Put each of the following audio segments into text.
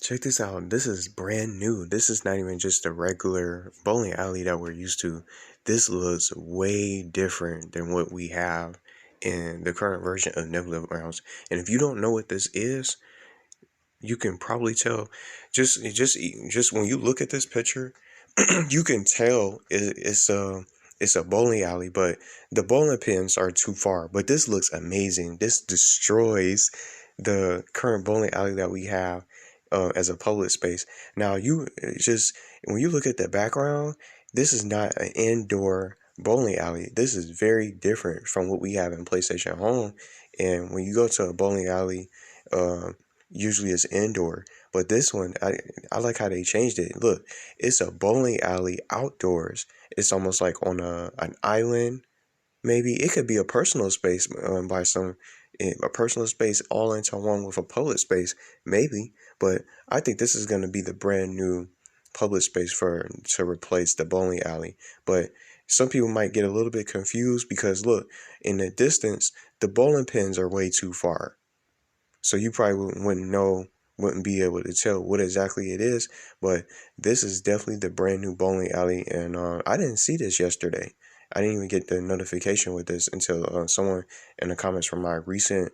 Check this out. This is brand new. This is not even just a regular bowling alley that we're used to. This looks way different than what we have in the current version of Nebula Realms. And if you don't know what this is, you can probably tell just when you look at this picture, you can tell it's a bowling alley, but the bowling pins are too far. But this looks amazing. This destroys the current bowling alley that we have as a public space. Now you just when you look at the background, this is not an indoor bowling alley. This is very different from what we have in PlayStation Home. And when you go to a bowling alley, usually it's indoor. But this one, I like how they changed it. Look, it's a bowling alley outdoors. It's almost like on an island. Maybe it could be a personal space by some a personal space all into one with a public space, maybe. But I think this is going to be the brand new public space for to replace the bowling alley. But some people might get a little bit confused because look, in the distance, the bowling pins are way too far. So you probably wouldn't be able to tell what exactly it is, but this is definitely the brand new bowling alley, and I didn't see this yesterday. I didn't even get the notification with this until someone in the comments from my recent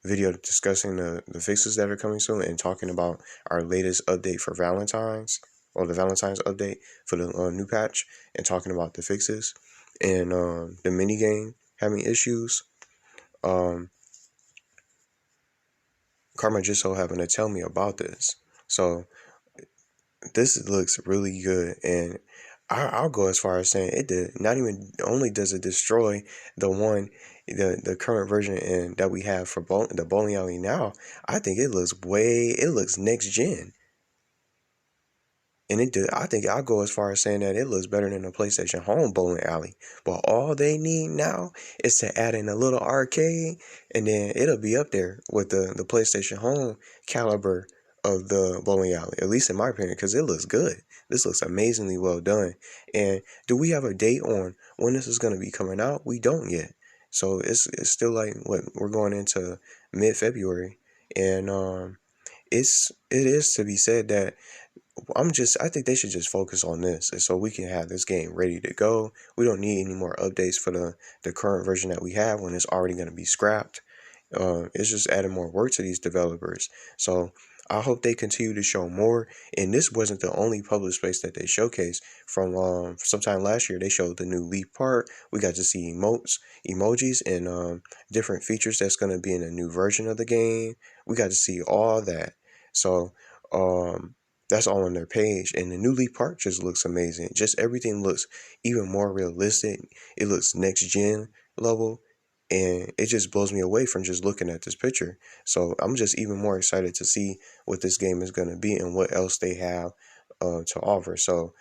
video discussing the fixes that are coming soon and talking about our latest update for Valentine's, or the Valentine's update for the new patch, and talking about the fixes and the mini game having issues. Karma just so happened to tell me about this. So this looks really good, and I'll go as far as saying it did not even only does it destroy the current version and that we have for the bowling alley now. I think it looks next gen. And I think I'll go as far as saying that it looks better than the PlayStation Home bowling alley. But all they need now is to add in a little arcade, and then it'll be up there with the PlayStation Home caliber of the bowling alley, at least in my opinion, because it looks good. This looks amazingly well done. And do we have a date on when this is going to be coming out? We don't yet. So it's still like what we're going into mid-February, and it is to be said that I think they should just focus on this, and so we can have this game ready to go. We don't need any more updates for the current version that we have when it's already going to be scrapped. It's just adding more work to these developers. So I hope they continue to show more. And this wasn't the only public space that they showcased. From sometime last year, they showed the new Leaf Park. We got to see emojis, and different features that's going to be in a new version of the game. We got to see all that. So that's all on their page, and the new Leaf Park just looks amazing. Just everything looks even more realistic. It looks next gen level, and it just blows me away from just looking at this picture. So I'm just even more excited to see what this game is going to be and what else they have to offer. So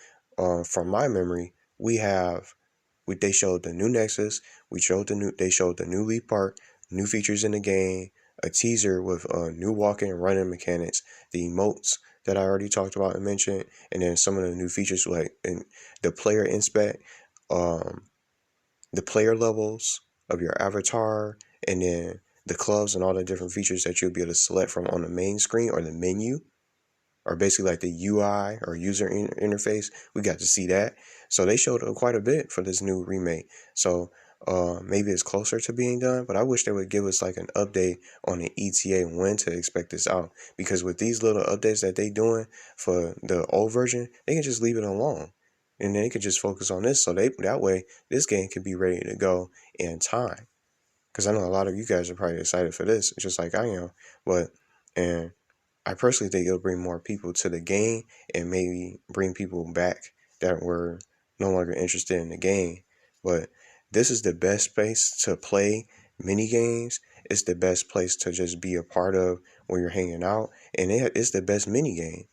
from my memory, they showed the new Nexus, they showed the new Leaf Park, new features in the game, a teaser with new walking and running mechanics, the emotes that I already talked about and mentioned, and then some of the new features like in the player inspect, the player levels of your avatar, and then the clubs and all the different features that you'll be able to select from on the main screen or the menu, or basically like the UI or user interface. We got to see that. So they showed quite a bit for this new remake. So maybe it's closer to being done, but I wish they would give us like an update on the ETA when to expect this out. Because with these little updates that they doing for the old version, they can just leave it alone, and then they can just focus on this. So that way this game can be ready to go in time. Because I know a lot of you guys are probably excited for this, just like I am. And I personally think it'll bring more people to the game and maybe bring people back that were no longer interested in the game. But this is the best place to play mini games. It's the best place to just be a part of when you're hanging out, and it's the best mini game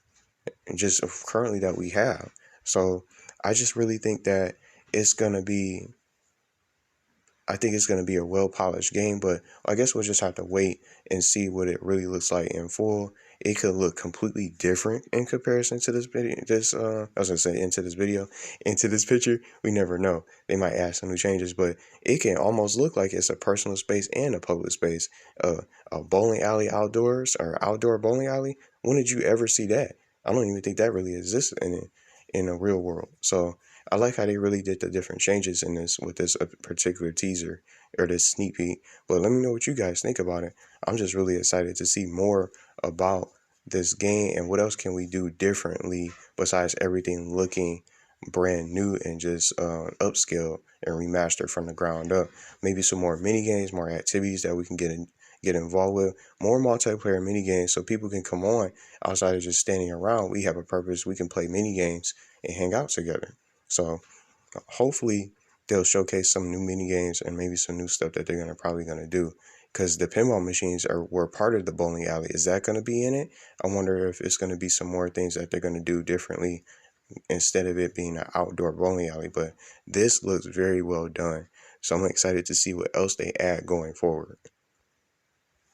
just currently that we have. So I just really think that it's gonna be. I think it's going to be a well-polished game, but I guess we'll just have to wait and see what it really looks like in full. It could look completely different in comparison to this video. I was going to say into this picture. We never know. They might add some new changes, but it can almost look like it's a personal space and a public space. A bowling alley outdoors, or outdoor bowling alley When did you ever see that? I don't even think that really exists in a real world. So I like how they really did the different changes in this with this particular teaser or this sneak peek. But let me know what you guys think about it. I'm just really excited to see more about this game and what else can we do differently besides everything looking brand new and just upscale and remastered from the ground up. Maybe some more mini games, more activities that we can get involved with, more multiplayer mini games so people can come on outside of just standing around. We have a purpose. We can play mini games and hang out together. So hopefully they'll showcase some new mini games and maybe some new stuff that they're probably gonna do. Because the pinball machines were part of the bowling alley. Is that gonna be in it? I wonder if it's gonna be some more things that they're gonna do differently instead of it being an outdoor bowling alley. But this looks very well done. So I'm excited to see what else they add going forward.